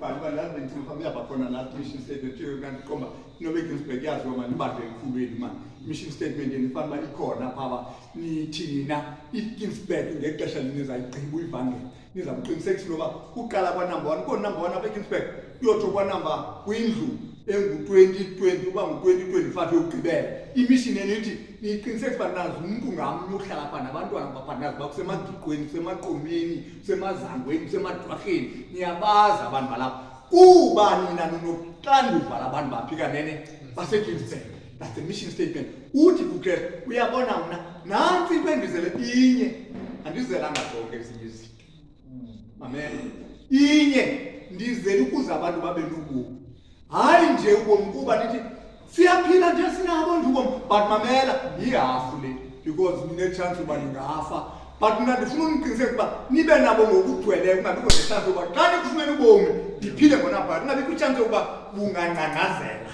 bantu balazi ngifuna yabakhona la mission statement kanti komba inobe Ginsberg yazi uma nibadle emfulweni manje mission statement enifanele ikhona phaba nithina iGinsberg ngexesha linizayigcina uivangeli nizamqinisekisa loba uqala kwa number 1 ko number 1 apha eGinsberg uyothi kwa number kwindlu engu-2020 uba ngu-2025 yokugqibela imission enithi niqinisekisa nazi umuntu ngamnye ohlala pha nabantwana baphanazi bakusemagqiqweni kusemaqomeni kusemazangweni kusemadwarheni niyabazi abantu balapha kuba nina nonoxanduva labantu baphika nene baseGinsberg. That's the mission statement. Uthi kuKristu uyabona mna nansi into endizele inye andizelanga zonke ezinye izinto. Amen. Inye ndizele ukuze abantu babe nobomi. Hayi nje ubomi kuba nithi siyaphila nje sinabo nje ubomi but mamela yihafu le because nine chance uba ningafa but mina ndifuna uniqiniseke uba nibe nabo ngokugcweleyo kungabikho nechance uba xa nikufumene ubomi ndiphile ngona but kungabikho ichance uba bungangqangqazela.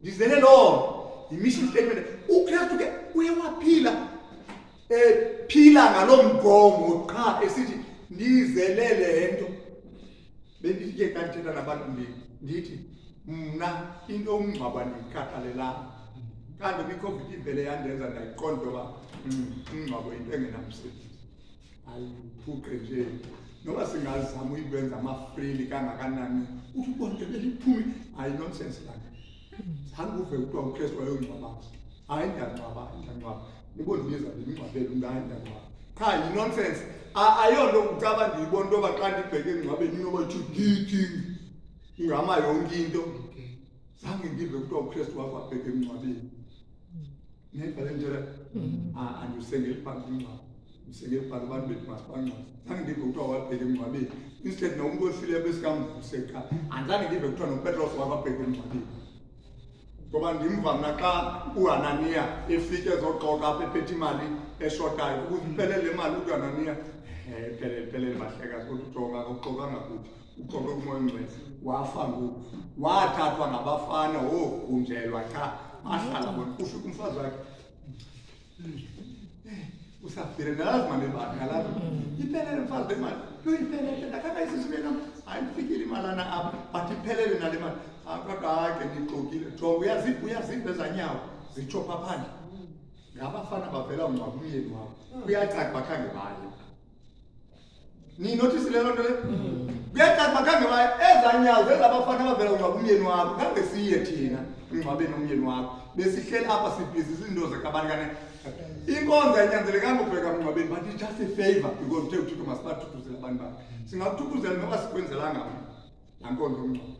Ndizele lo mission statement uKristu ke uyawaphila phila ngalomgomo qha esithi ndizelele into bendifike kanthena nabantu ndithi mna into ongcwaba ndikhathalela kanti iCovid ivele yandenza ndayiqonda uba umngcwabo into engenamsebenzi ayiphuqe nje noba singazama uyibenza amafrili kangakanani uthi bonke beliphumi hayi nonsense lana zange uve kuthiwa uKristu wayongcwaba hayi ndiyangcwaba nibona ubiza ndimngcwabele ndiyangcwaba cha yi-nonsense ayonto kucaba ndiyibona into yoba xa ndibheke engcwabeni inoba thithi ingama yonke into zange ndive kuthiwa uKristu wakho abheke emngcwabeni nebhale njela andisengeli phansi umngcwabo ndisengeli phansi abantu bethu masibangcwabe zange ndive kuthiwa wabheke emngcwabeni instead nomuntu ofile besikamvuse ekhaya andizange ndive kuthiwa noPetros wakho abheke emngcwabeni ngoba ndimva mna xa uHananiya efike ezoxoka apha ephethe imali eshotayo ukuthi iphelele le mali uHananiya iphelele bahlekazi kodwa ujonga akuxokanga kuthi uxoke kumoya ongcwele wafa ngoku wathathwa ngabafana wogunjelwa cha ahlala bona ufika umfazi wakhe usafire nalazi mali bakhe nalazi iphelele mfazi le mali iphelele ndakaka isisibena ayifikile imalana apha but iphelele nale mali akakake ndixokile jonga uyazipha ezanyawo zitshopha phandle ngabafana bavela ungcwaba umyeni wabo kuyacaca bakhange baye ninotisile loo nto le kuyacaca bakhange baye ezanyawo zezabafana bavela ungcwaba umyeni wabo khange siye thina ungcwabeni umyeni wakho besihleli apha sibhizi izinto zakabanikane inkonzo yanyanzelekanga ubheka emngcwabeni but it's just a favor because uthe uthixo masibathuthuzele abantu bakhe singakuthuthuzela noba sikwenzelanga laa nkonzo yomngcwabo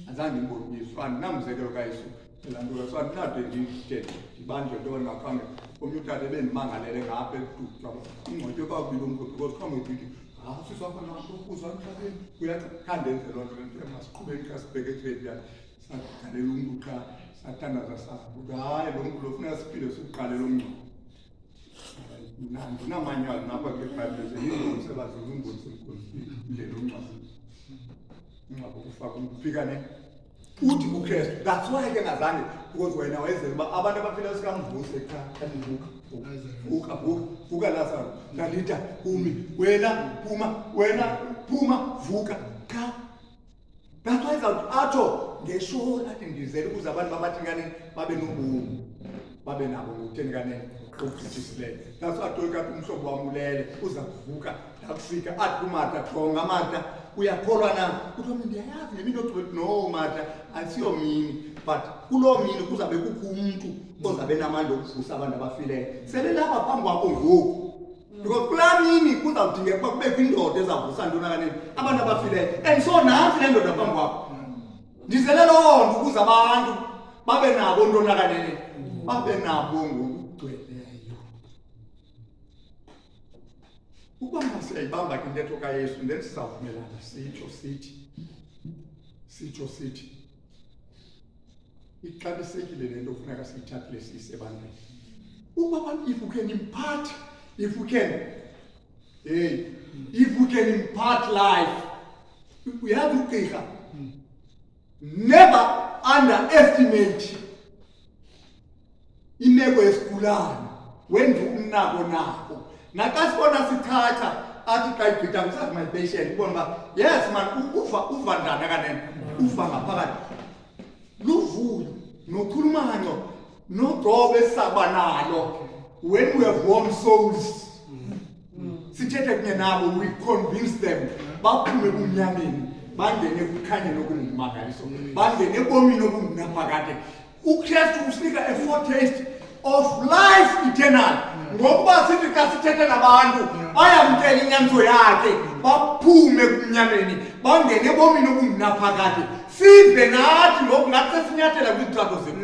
azange ngibonise andinamzekelo kayesu elantuka so andinade ndibanjwe ntoni ngaphambi omnye utata ebendimangalele ngapha edutywa ingxotywe kwakubili umntu because khange udithi sisakho nakho ukuzwa emhlabeni uyakhandenze loo nto lento masiqhubeni xa sibheke etrediya sagalela umntu qha sathandaza sakuthi hayi lo mntu lo funeka siphile siqalela umngcwabo ndinamanyalo napha kwibhayibhile zeyingozi sebazile ungozi ndlela umngcwabo ungcwabo kufaka ukufika ne uthi uKristu that's why ke ngazange because wena wayezela uba abantu abafile sikamvuse ekhaya vuka Lazarus nalita umi wena phuma vuka cha that's why atsho ngesho athi ndizele ukuze abantu babathingane babe nobomi babe nabo ngokutheni kanene okugqithisileyo that's why atolika umhlobo wami ulele uza kuvuka ndakufika athi kuMartha jonga Martha uyakholwa na kuthiwa mina ndiyayazi ngemini yokuthi no Martha ayisiyo mini but kuloo mini kuzabe kukho umuntu ozabe namandla okuvusa abantu abafileyo sele lapha phambi kwakho ngoku because kulaa mini kuzawudingeka ukuba kubekho indoda ezavusa ntoni kanene abantu abafileyo and so nansi le ndoda phambi kwakho ndizele loo nto ukuze abantu babe nabo ntoni kanene babe nabo ngokugcweleyo. Ukuba masiyayibamba ke intetho kaYesu then sizawuvumelana sitsho sithi ixabisekile le nto kufuneka siyithathile siyisebantwini ukuba abantu if we can impart life uyazi ugqirha never underestimate imeko yesigulane wenza umnako nako naxa sibona sithatha athi xa igqitha usazi my patient ubona uba yes man uva njani kanene uva ngaphakathi luvuyo nokhulumanyo nodobe esaba nalo when we have warm souls sithethe kunye nabo we convince them baphume kumnyameni bangene kukhanye nokumangaliso bangene ebomini okungunaphakade uKristu usinika a foretaste of life eternal ngokuba sithi xa sithethe nabantu bayamkela inyaniso yakhe baphume kumnyameni bangene ebomini okungunaphakade sive nathi lokhu ngathi sesinyathela kwizithako zethu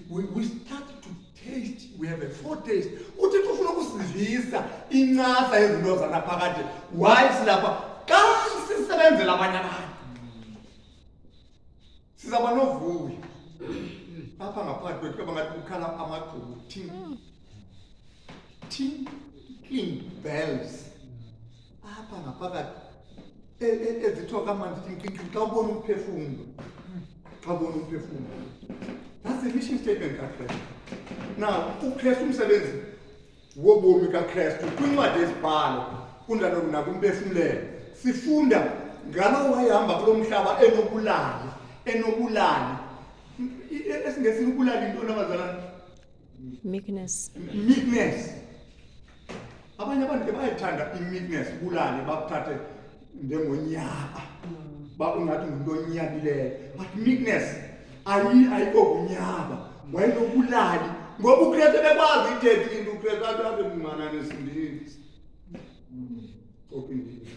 we start to taste we have a foretaste uthixo ufuna ukusivisa incasa yezinto zanaphakade why silapha xa sisebenzela abanye abantu sizaba novuyo apha ngaphakathi kwethu kuba ngathi kukhala amagqubu tinkling bells apha ngaphakathi ezithiwa kamandi tinkling xa ubona umphefumlo that's the mission statement kaKristu. Now uKristu umsebenzi wobomi kaKristu kwincwadi ezibhalo kundalo nakumphefumlelo sifunda ngalo wayehamba kulo mhlaba enobulali esingesini ubulali into nabazalana Meekness. Abanye abantu bayayithanda i-meekness ubulali bakuthathe njengonyaba ungathi ngumuntu onyabileyo but meekness ayikho kunyaba wayinobulali ngoba uKristu bekwazi ithethe into uKristu athi mngana nesindini okindini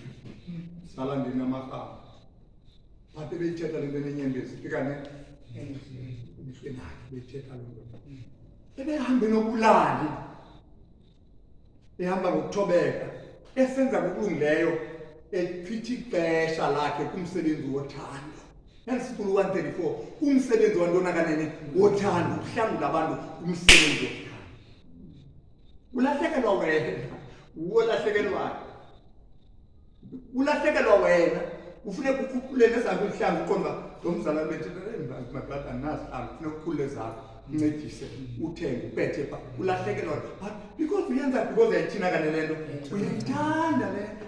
sala ndina amakhaya bathe beyithetha lento enenyembezi fika emhlweni beyithetha lento ebehamba nobulali ehamba ngokuthobeka esenza ngokulungileyo echitha ixesha lakhe kumsebenzi wothando. Yansikulu 134 umsebenzi wantona kanene wothando ukuhlangula abantu umsebenzi wothando. Ulahlekelwa wena ufuneka ukhuphule nezakho ihlangu uqonda lomzala bethethe maglada nasihlangu ufuneka ukukhule zakho uncedise uthenge ubethe pha ulahlekelwa but because uyenza because yathina kanene lento uyayithanda lento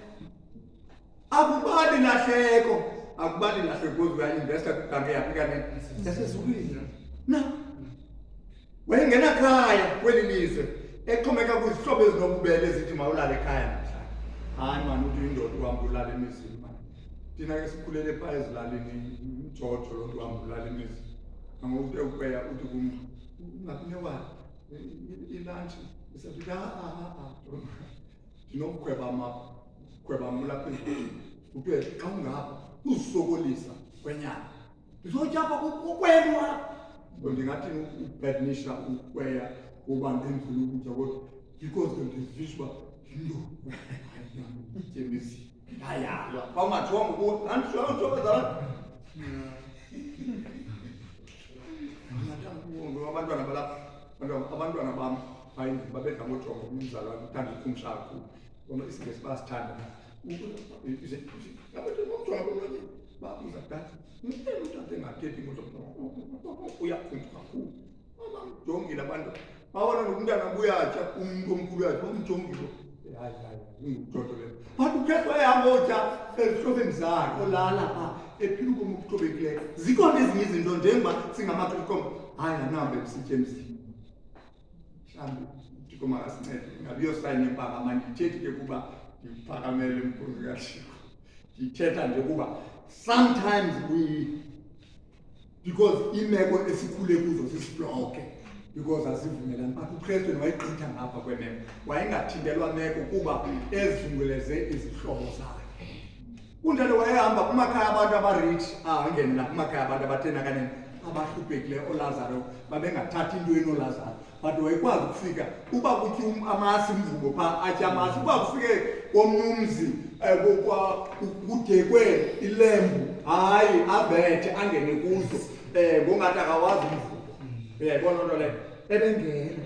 akubali lahleko because we are investor kange yafika nesezulwini na wayengena khaya kweli lizwe exhomeka kwizihlobo ezinobubele ezithi mawulale ekhaya namhlanje hayi mani uthi indoda uhambe ulala emizini mani thina ke sikhulele phaa ezilalini umjojo lo nto uhambe ulala emizini nangokuthi ukweya uthi kum ungakunewani ilunch isathi ndinokukhweba lapha uthe xa ungapha uzisokolisa kwenyama ndizotyapha kukwenu apha ndingathi ubadnisha ukweya ubantu endlula ukutya kodwa because ndiziswa yindoda ityemisi yayalwa bangajonga kuwo andishokozala abantwana balapha abantwana bam babedla ngojonga umzalwane uthanda ukhumsha kakhulu bona isingesi basithanda babuza dad umntana engathethi uyakhumsha kakhulu bamjongile abantu babona nomntana buyatya umuntu omkhulu yakhe bamjongile hayi ungujodo leyo but uKristu ayehamba otya ezihlobeni zakhe olala pha ephila ubomi obuthobekile zikhona ezinye izinto njengoba singamakristu hayi nanambe msitye emzini mhlawumbi uThixo makasincede ngabiyosayina impaka mandithethi ke kuba ngiphakamele mkhulu kaThixo ndithetha nje kuba sometimes because imeko esikhule kuzo sisibloke because asivumelani but uKristu wayegqitha ngapha kwemeko wayengathintelwa meko kuba ezivungeleze izihlobo zakhe kunjalo wayehamba kumakhaya abantu abarich angene nakumakhaya abantu abathena kanene abahluphekile oLazaro babengathathi into enoLazaro but wayekwazi ukufika uba kuthi amasi mvubo pha atya amasi uba kufike komnumzi kudekwe ilembu hayi abethe angene kuzo ngongathi akawazi umvubo yayibona nto leyo ebengena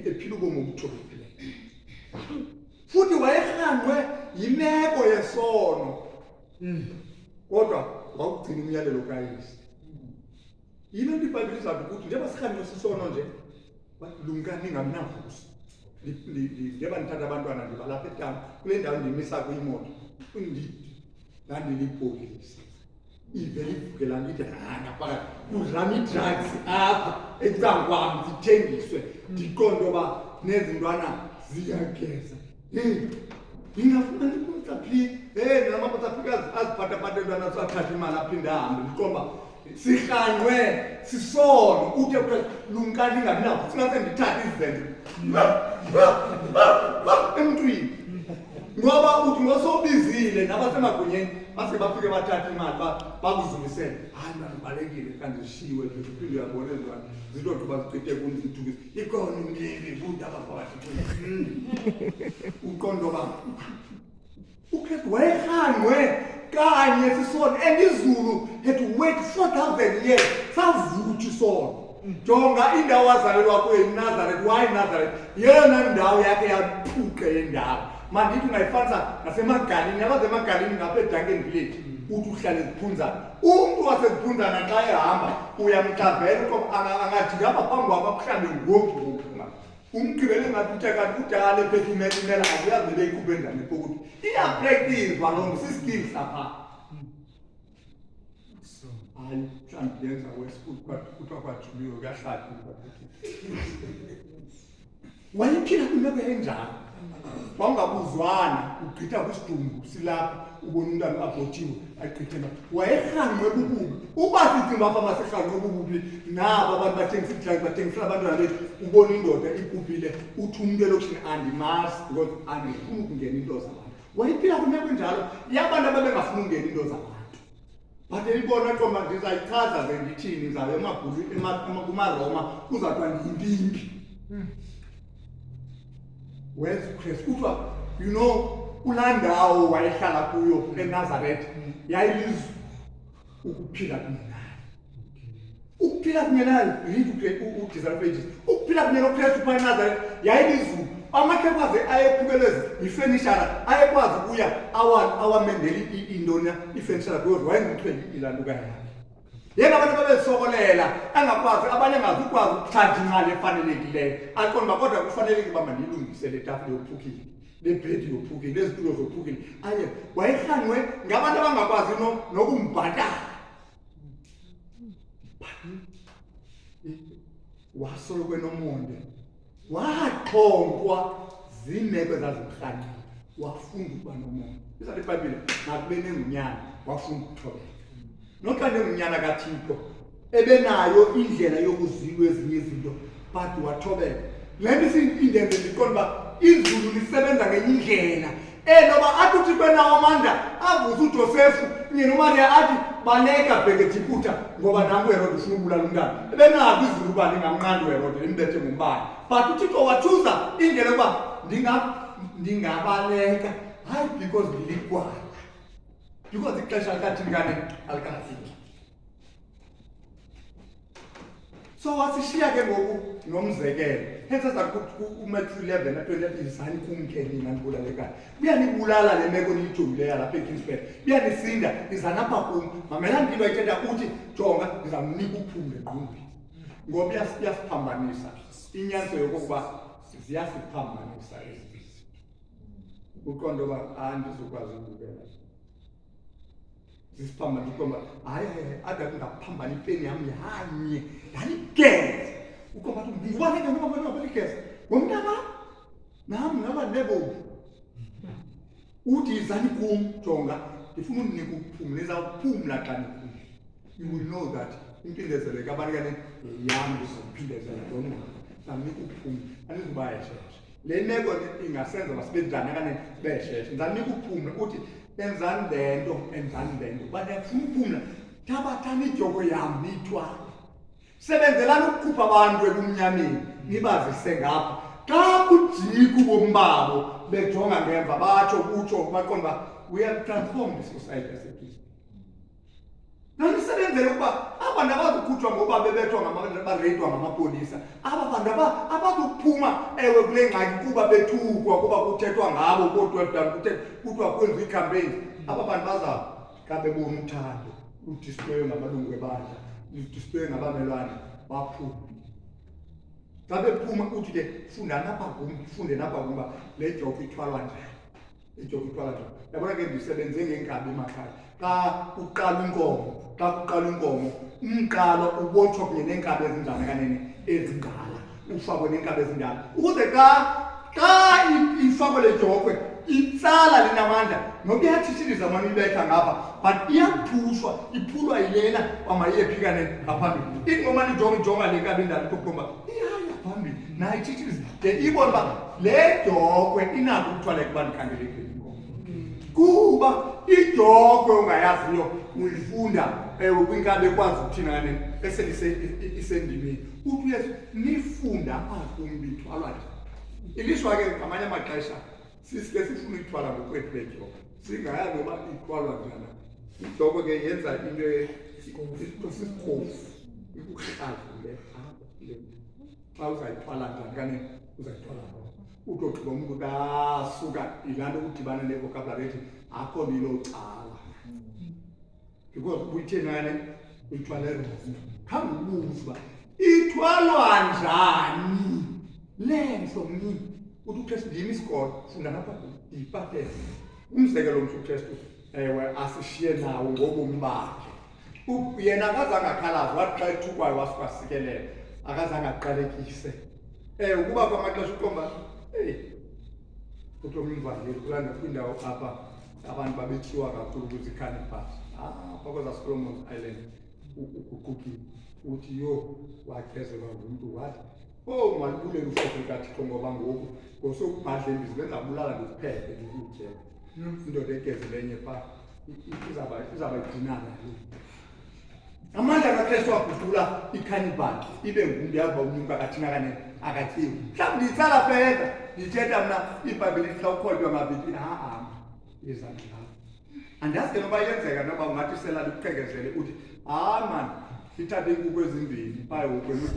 ephila ubomi obuthobekile futhi wayehanqwe yimeko yesono kodwa wawugcina umyalelo kayise yile nto iBhayibhile izathi ukuthi njengoba sihanjwe sisono nje lumkani ngamnavusi ngeba ngithatha abantwana ndibalapha etawuni kule ndawo ndimisa kwimoto ndandilibhokisi ivele ivukela ngithi ngaphakathi kudlama ii-drugs apha ecankwam zithengiswe ndiqonde uba nezintwana ziyageza ngingafumani iposa please namaposa afika aziphathaphatha entwana sathatha imali aphinde ahambe ndiqonde uba sirhanqwe sisono uthe lumkani ingabinakho singase ndithathe izenzo emntwini ngoba uthi ngosobizile nabasemagunyeni base bafike bathatha imali bakuzumisele hayi manibalekile kanti zishiwe phinde uyabona ezwana zilothi bazichithe kunzithukisa ikhona umlimi futhi abaphakathi uqondo ba ukhethi wayehanqwe kanye sisona and izulu had to wait 4,000 years savuthi isona jonga indawo wazalelwa kuyo iNazaretha why Nazareth yena ndawo yakhe yaphuqa yendawo mandithi ungayifanisa nasemagalini abazemagalini ngapha eDuncan Village uthi uhlale eziphunzana umuntu waseziphunzana xa ehamba uyamxavela angathi ngapha phambi kwakho akuhlambe ngoku umgqibele ngathi uthe kanti kudala ephethe imela akuyazi beyikhuphe endlane epokuthi iyapractice walongo si-skills apha hayi mhlawumbi yenza weschool kuthiwa kwajuliwe kuyahlala wayephila kwimeko enjalo wawungabuzwana ugqitha kwisidumbu silapha ubona umntana abhotiwe agqithela wayehanqwe bububi uba sithi bapha masehanqwe bububi nabo abantu bathengisa idrugs bathengisela abantwana bethu ubona indoda ikubhile uthi umuntu elokishini andimazi because andifuni ukungena into zabantu wayephila kwimeko enjalo yabantu ababengafuni ukungena into zabantu but elibona qoma ndizayichaza ze ndithini zayo kumaRoma kuzathiwa ndiyimpimpi where's Christ kuthiwa you know ulandawo wayehlala kuyo eNazaretha yayilizwe ukuphila kunye nayo udisappointed ukuphila kunye noKristu phaa eNazaretha yayilizwe amakhekwazi ayephukeleza ifenishara ayekwazi ukuya awamendela indona ifenishara because wayengumthweni ilanduka yakhe yena abantu babesokolela angakwazi abanye angazukwazi ukuthatha imali efanelekileyo aqonda kodwa kufaneleke uba mandiyilungise le tafile yophukile le bhedi yophukile lezitulo zophukile aye wayehanqwe ngabantu abangakwazi nokumbhatala wasoloko enomonde waxhonkwa ziimeko ezazimrhanqile wafunda ukuba nomonde isathi iBhayibhile nakube nengunyana wafunda ukuthobeka noxa nengunyana kaThixo ebenayo indlela yokuzilwa ezinye izinto but wathobeka le nto indenze ndiqonda uba izulu lisebenza ngenye indlela noba athi uThixo enawo amandla avuze uJosefu kunye noMariya athi baleka bhekethikuta ngoba nanku uHerode ufuna ukubulala umntana ebenako izulu uba lingamnqandi uHerode limbethe ngombane but uThixo wathuza indlela yokuba ndingabaleka hayi because ndiligwala because ixesha likaThixo alikafiki so wasishiya ke ngoku nomzekelo hensa uMatthew 11:20 izani kumke nina nibulalekayo uyanibulala le meko niyijongileyo lapha eKingsburg uyanisinda izana apha kum mamela mpilo ayithetha uthi jonga ndizamnika uphumle engqondweni ngoba iyasiphambanisa inyaniso yokokuba ziyasiphambanisa ezi uqondo uba andizokwazi ukubukela zisiphambanisa uqondo hayi ade kungaphambana ipeni yam yanye yaligeza uqondo uthi ndiwaneke ngoba baligeza ngomntana nami ngaba nebo uthi izani kum jonga ndifuna uninika ukuphumla izawuphumla xa niphumla you will know that impindezelo kabanikane yami ndizophindezela lona samnika ukuphumla andizuba yesheshe le meko ingasenza basibenzane kane besheshe ndizanika ukuphumla uthi enzani lento bathi afuna ukuphumla thabathani ijoko yami niyithwale sebenzelani ukukhupha abantu ebumnyameni nibazise ngapha xa kujika ubomi babo bejonga ngemva batsho kutsho baqonda we have transformed the society yaseKristu nanisebenzele ukuba abantu abazukhutshwa ngoba bebethwa bareyidwa ngamapolisa aba bantu abazukuphuma ewe kule ngxaki kuba bethukwa kuba kuthethwa ngabo kodwa kuthiwa kwenziwa iikhampeyini aba bantu bazakabebona uthando ludisplaye ngamalungu ebandla ludisplaye ngabamelwane baphume Xa bephuma uthi ke funda napha kum, funde napha kumba le joke ithwalwa njani. Ijoke ithwalwa njani. Yabona ke ndisebenze ngenkabi emakhaya. Xa uqala inkomo, umqalo ubotshwa kunye neenkabi ezinjani kanene ezindala. Ufakwe neenkabi ezindala. Ukuze xa ifakwe le joke itsala linamandla noba iyathithiliza manje ibetha ngapha but iyaphushwa iphulwa yilena wamayephikane ngaphambili ingoma lijonga le nkabi endala kokukhomba iyaya phambili nayo ithithiliza de ibona uba le jokwe inako ukuthwala kuba ndikhangelekile inkomo kuba ijokwe ungayaziyo uyifunda kwinkabi ekwazi ukuthina kanene esendimeni uthi uyesu nifunda apha kumbi ithwalwa nje ilishwa ke ngamanye amaxesha sisike sifuna ukuthwala ngokwethu le joko singayazi noba ithwalwa njani ijoko ke yenza into isikhofu ikuhlazule apha le xa uzayithwala njani kanene uzayithwala utogqiba umntu kasuka ilaa nto ukudibana ne-vocabulary ethi akho nilo cala because uyitheni kanene uyithwale rongo khambe ubuze uba ithwalwa njani lenzo mnini uthi uKristu yimi isikolo funda napha yipatele umzekelo omhle uKristu asishiye nawo ngobomi bakhe yena akazange akhalaze wathi xa ethukwayo wasikwasikelela akazange aqalekise ukuba kwamaxesha uqomba kuthiwa umvangeli kulanda kwindawo apha abantu babetyiwa kakhulu kwizikhanibhasi apha Solomon Island uguqukile uthi yo wagezelwa ngumntu wathi malibulele uFofu kaThixo ngoba ngoku ngosokubhadle imbizi benzabulala ndikuphephe ndikutyele indoda egezilenye phaa izaba idinana lo amandla kaKristu aguqula ikhanibali ibe ngumntu yazi uba umnyuka akathina kanene akatyiwe mhlawumbi ndiyitsala fedha ndithetha mna iBhayibhile ithi xa ukholwa ngabili yezandla lakho andazi ke noba yenzeka noba ungathi selala ikuqhekezele uthi man ithathe iinkukhu ezimbini phaa ehokwenu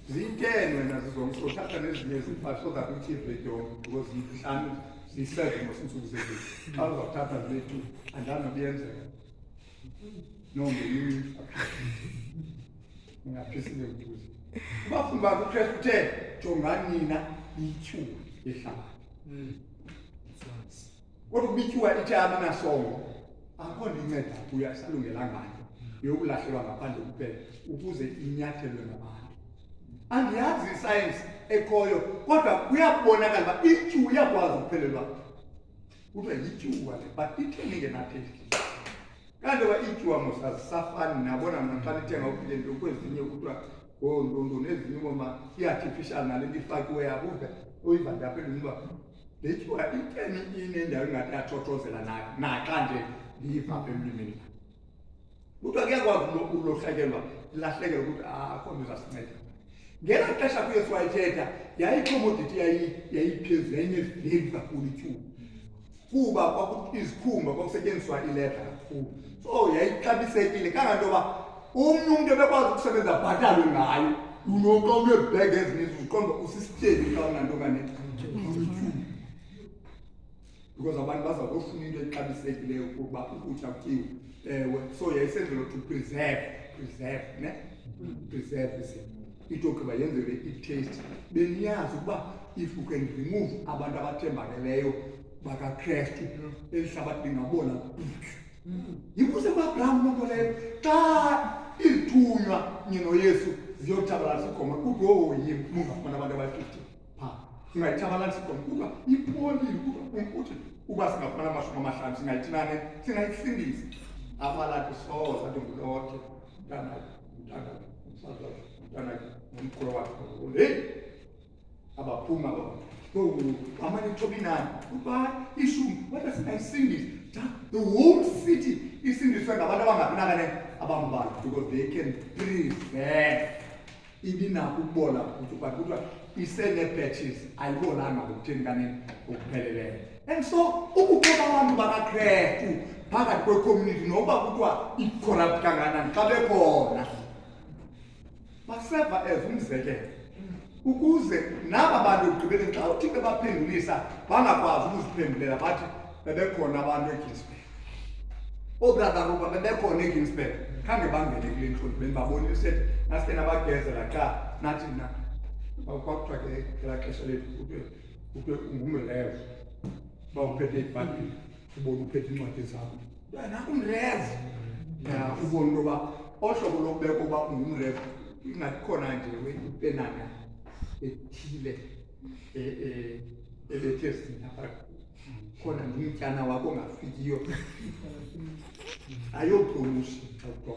ziyitenwe nazo zonke uthatha nezinye zipha so that uchieve lejongo because zihlanu ziyiseve ngosuku zezulu xa uzawuthatha zibe-2 andanobyenzeka ngaphisile ukuze abafundi bakhe uKristu uthe jongani nina ityuwa yehlabathi kodwa ukuba ityuwa ithi abinasongo akho nto inceda kuyo asalungelangani yokulahlekelwa ngaphandle kuphela ukuze inyathelwe ngabantu andiyazi isayensi ekhoyo kodwa kuyabonakala uba ityuwa iyakwazi ukuphelelwa kuthiwa yityuwa le but itheni ngenathesti kanti uba ityuwa mosazisafani nabona mna xa nithenga uphile nto kwezinye kuthiwa ngoontonto nezinye ngoma i-artificial nale nto ifakiweyo abuve uyiva ndaphendula uba le tyuwa itheni inendawo ingathi yathothozela naxa nje ndiyiva apha emlimeni kuthiwa kuyakwazi ulohlekelwa ilahlekelwa ukuthi akho nto izasinceda ngela xesha kuyesu wayithetha yayicommodity yayiphezulu yayineveli kakhulu ityuwa kuba izikhumba kwakusetyenziswa iledra kakhulu so yayixabisekile kangantoba omnye umntu ebekwazi ukusebenza bhatalwe ngayo unoxa uneebhegi ezininzi uziqonda usisityebi xa unanto kanetyuwa because abantu baza kufuna into exabisekileyo ukuba ukutya kutyiwe so yayisenzelwa to preserve itogqiba yenzelwe i-taste beniyazi ukuba if you can remove abantu abathembakeleyo bakaKristu elihlabathi lingabona yikuze kwaBrahamu loo nto leyo xa ithunywa nyino Yesu ziyothabalalisa igoma kuthiwa yini mungafuna abantu abayi-50 phaa ungayithabalalisa igoma kuba ipolile kuthi uba singafumana ama50 singayithinane singayisindisa abalathi soza athi ngulothe mntana umkhulu wakhe hey abaphuma amane thobinani uba ishumi kodwa singayisindisa the whole city isindiswe ngabantu abangabinakane abambalwa because they can preserve ibinakho ukubola but kuthiwa isene-patches ayibolanga ngokutheni kanene okupheleleyo and so ukukhoba abantu bakaKristu phakathi kwecommunity nokuba kuthiwa icorrupt kanganani xa bekhona baseva as umzekelo ukuze naba bantu ekugqibeleni xa uthixo baphendulisa bangakwazi ukuziphendulela bathi bebekhona abantu eGinsberg obrada kuba bebekhona eGinsberg khange bangene kule ntlonti benibabonile sethi nasike nabagezela xa nathi na kwakuthiwa ke ngelaa xesha lethu kuthiwe ungumrevu uba uphethe ibhayibhile ubone uphethe iincwadi zakho nakumrevu ubone into yoba ohlobo lokubekwa uba ungumrevu ingathi khona nje ipenana ethile ebethe sinapha khona ngumtyana wakho ongafikiyo ayopromotion xa kuthiwa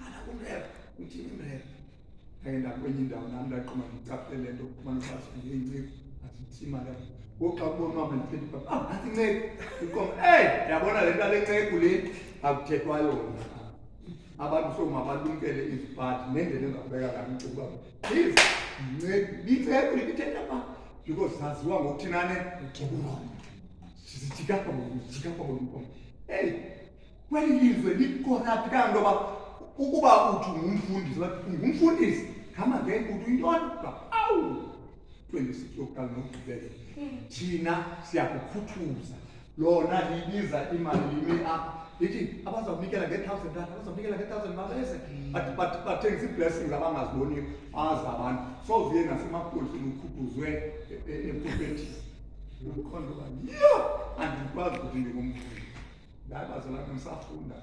anakumrevu uthini imrevu and kwenye indawo nami ndaqoma ndicaphele le nto kumane basingeyinciko asithima la ngoxa kubonwa mandiphethe ibhayibhile nantsi inceko iqoma ndiyabona le nto ale nceko le akuthethwa yona abantu somabalumkele izipati nendlela engabeka kamcuba please inceko likithetha pha because saziwa ngokuthinane sijikapha ngokumpoma kweli lizwe likorapti kanto yoba ukuba uthi ngumfundisi ngumfundisi ngama ngenkuthi uyintoni awu 26 yokuqala nokugqibela thina siyakukhuthuza lona libiza imali lime apha lithi abazawunikela nge-1,000 rand abazawunikela nge-1,000 mabeze bathengisa ii-blessings abangaziboniyo bazi abantu soziye nasemapolisini ukhuthuzwe eprofethi ukhonto uba andikwazi ukuthi ndingumfundi ndabazalana ndisafunda